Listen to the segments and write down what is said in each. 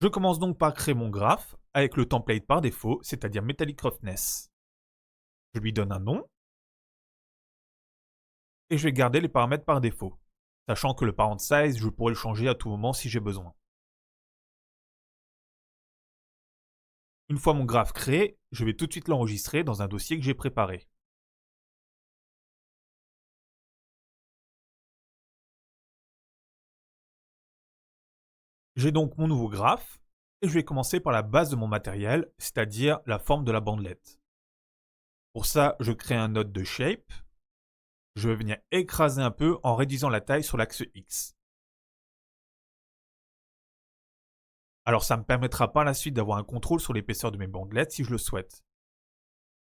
Je commence donc par créer mon graphe avec le template par défaut, c'est-à-dire Metallic Roughness. Je lui donne un nom et je vais garder les paramètres par défaut, sachant que le parent size, je pourrais le changer à tout moment si j'ai besoin. Une fois mon graphe créé, je vais tout de suite l'enregistrer dans un dossier que j'ai préparé. J'ai donc mon nouveau graphe et je vais commencer par la base de mon matériel, c'est-à-dire la forme de la bandelette. Pour ça, je crée un node de shape. Je vais venir écraser un peu en réduisant la taille sur l'axe X. Alors ça me permettra par la suite d'avoir un contrôle sur l'épaisseur de mes bandelettes si je le souhaite.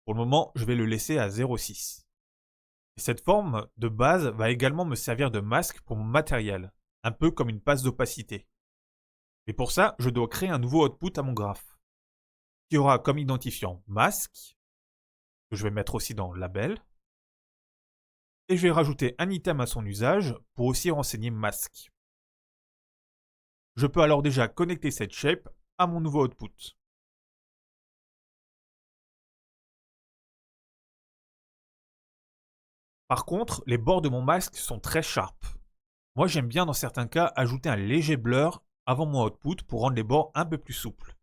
Pour le moment, je vais le laisser à 0,6. Et cette forme de base va également me servir de masque pour mon matériel, un peu comme une passe d'opacité. Et pour ça, je dois créer un nouveau output à mon graphe, qui aura comme identifiant masque, que je vais mettre aussi dans label, et je vais rajouter un item à son usage pour aussi renseigner masque. Je peux alors déjà connecter cette shape à mon nouveau output. Par contre, les bords de mon masque sont très sharp. Moi j'aime bien dans certains cas ajouter un léger blur avant mon output pour rendre les bords un peu plus souples.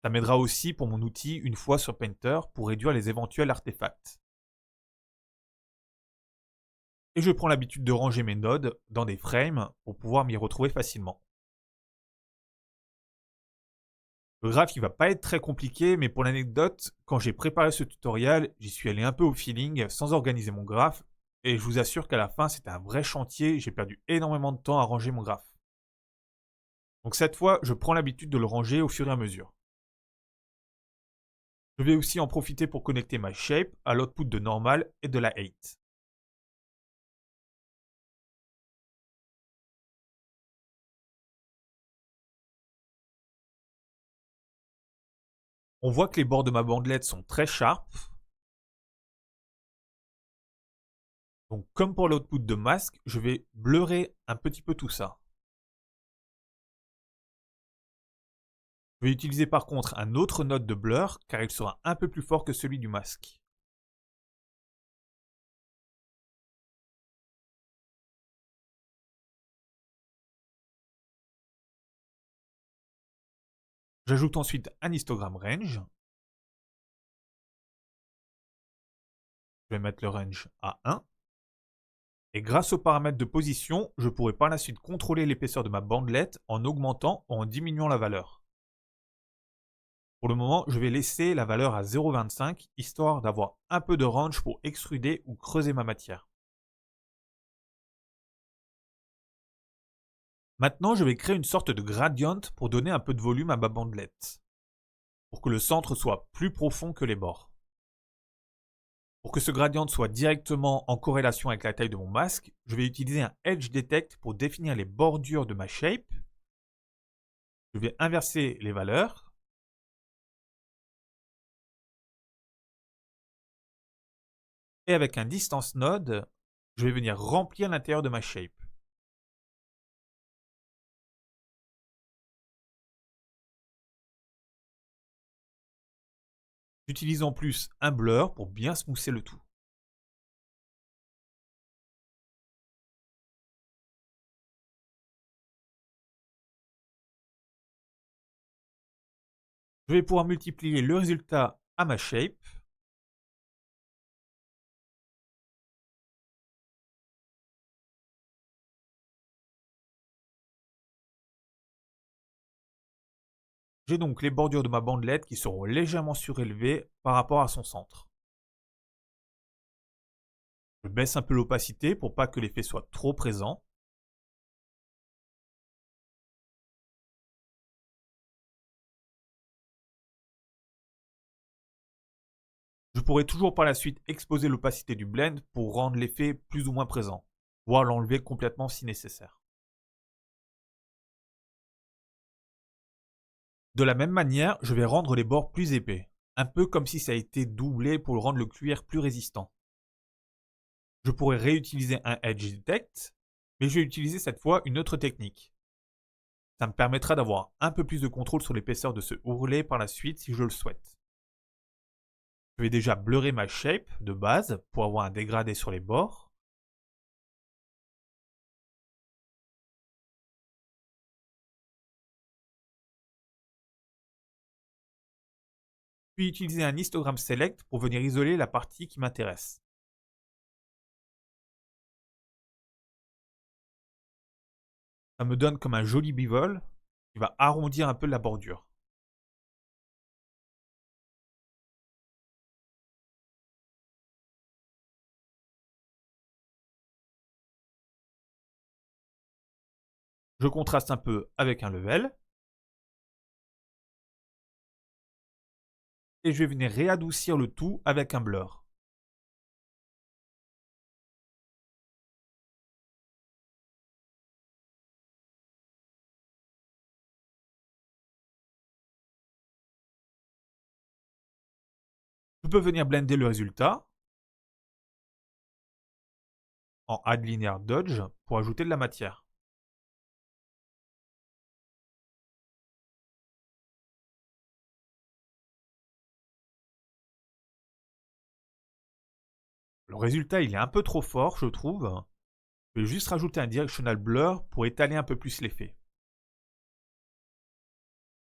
Ça m'aidera aussi pour mon outil une fois sur Painter pour réduire les éventuels artefacts. Et je prends l'habitude de ranger mes nodes dans des frames pour pouvoir m'y retrouver facilement. Le graphe il va pas être très compliqué, mais pour l'anecdote, quand j'ai préparé ce tutoriel, j'y suis allé un peu au feeling sans organiser mon graphe, et je vous assure qu'à la fin c'était un vrai chantier, j'ai perdu énormément de temps à ranger mon graphe. Donc cette fois, je prends l'habitude de le ranger au fur et à mesure. Je vais aussi en profiter pour connecter ma shape à l'output de normal et de la 8. On voit que les bords de ma bandelette sont très sharp. Donc comme pour l'output de masque, je vais blurrer un petit peu tout ça. Je vais utiliser par contre un autre node de blur car il sera un peu plus fort que celui du masque. J'ajoute ensuite un histogram range. Je vais mettre le range à 1. Et grâce aux paramètres de position, je pourrai par la suite contrôler l'épaisseur de ma bandelette en augmentant ou en diminuant la valeur. Pour le moment, je vais laisser la valeur à 0,25 histoire d'avoir un peu de range pour extruder ou creuser ma matière. Maintenant, je vais créer une sorte de gradient pour donner un peu de volume à ma bandelette, pour que le centre soit plus profond que les bords. Pour que ce gradient soit directement en corrélation avec la taille de mon masque, je vais utiliser un Edge Detect pour définir les bordures de ma shape. Je vais inverser les valeurs. Et avec un Distance Node, je vais venir remplir l'intérieur de ma shape. J'utilise en plus un blur pour bien smoother le tout. Je vais pouvoir multiplier le résultat à ma shape. J'ai donc les bordures de ma bandelette qui seront légèrement surélevées par rapport à son centre. Je baisse un peu l'opacité pour pas que l'effet soit trop présent. Je pourrais toujours par la suite exposer l'opacité du blend pour rendre l'effet plus ou moins présent, voire l'enlever complètement si nécessaire. De la même manière, je vais rendre les bords plus épais, un peu comme si ça a été doublé pour rendre le cuir plus résistant. Je pourrais réutiliser un Edge Detect, mais je vais utiliser cette fois une autre technique. Ça me permettra d'avoir un peu plus de contrôle sur l'épaisseur de ce ourlet par la suite si je le souhaite. Je vais déjà blurrer ma shape de base pour avoir un dégradé sur les bords. Puis utiliser un histogram select pour venir isoler la partie qui m'intéresse. Ça me donne comme un joli bevel qui va arrondir un peu la bordure. Je contraste un peu avec un level. Et je vais venir réadoucir le tout avec un blur. Je peux venir blender le résultat en Add Linear Dodge pour ajouter de la matière. Le résultat il est un peu trop fort je trouve. Je vais juste rajouter un Directional Blur pour étaler un peu plus l'effet.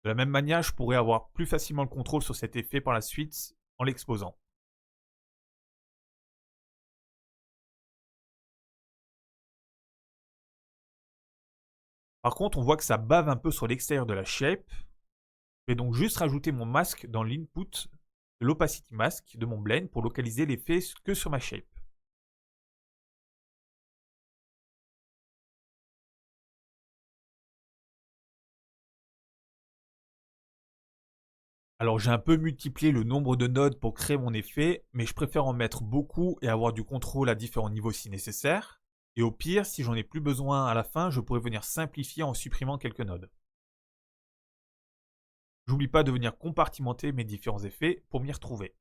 De la même manière, je pourrais avoir plus facilement le contrôle sur cet effet par la suite en l'exposant. Par contre, on voit que ça bave un peu sur l'extérieur de la shape. Je vais donc juste rajouter mon masque dans l'input de l'opacity mask de mon blend pour localiser l'effet que sur ma shape. Alors j'ai un peu multiplié le nombre de nodes pour créer mon effet, mais je préfère en mettre beaucoup et avoir du contrôle à différents niveaux si nécessaire. Et au pire, si j'en ai plus besoin à la fin, je pourrais venir simplifier en supprimant quelques nodes. J'oublie pas de venir compartimenter mes différents effets pour m'y retrouver.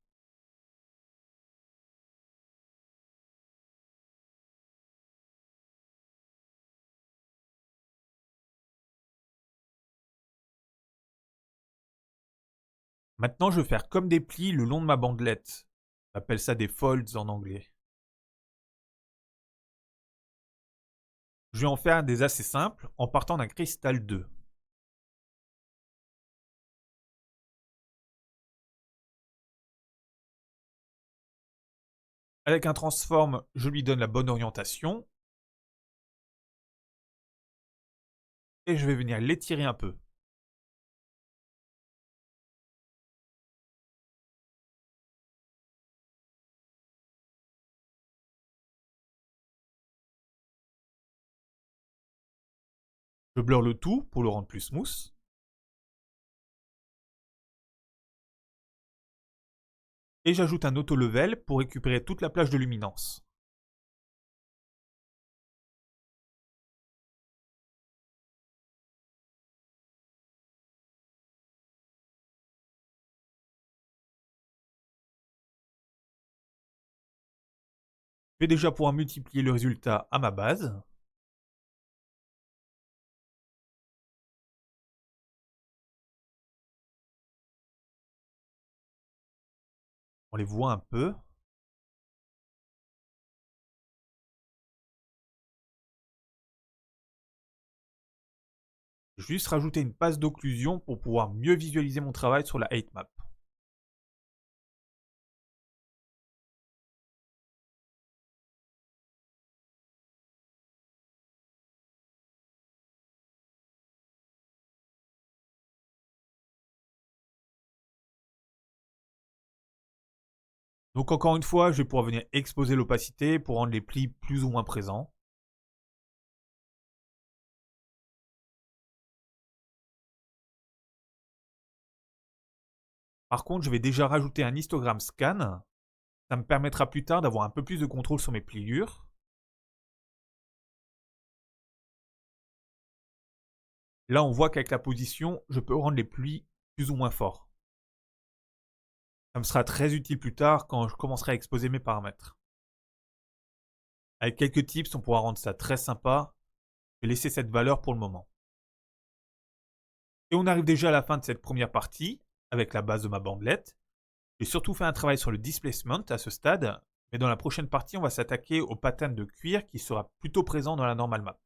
Maintenant, je vais faire comme des plis le long de ma bandelette. On appelle ça des folds en anglais. Je vais en faire des assez simples en partant d'un cristal 2. Avec un transform, je lui donne la bonne orientation. Et je vais venir l'étirer un peu. Je blur le tout pour le rendre plus smooth. Et j'ajoute un auto-level pour récupérer toute la plage de luminance. Je vais déjà pouvoir multiplier le résultat à ma base. On les voit un peu. Juste rajouter une passe d'occlusion pour pouvoir mieux visualiser mon travail sur la 8map. Donc encore une fois, je vais pouvoir venir exposer l'opacité pour rendre les plis plus ou moins présents. Par contre, je vais déjà rajouter un histogram scan. Ça me permettra plus tard d'avoir un peu plus de contrôle sur mes pliures. Là, on voit qu'avec la position, je peux rendre les plis plus ou moins forts. Ça me sera très utile plus tard quand je commencerai à exposer mes paramètres. Avec quelques tips, on pourra rendre ça très sympa. Je vais laisser cette valeur pour le moment. Et on arrive déjà à la fin de cette première partie, avec la base de ma bandelette. J'ai surtout fait un travail sur le displacement à ce stade, mais dans la prochaine partie, on va s'attaquer au pattern de cuir qui sera plutôt présent dans la normal map.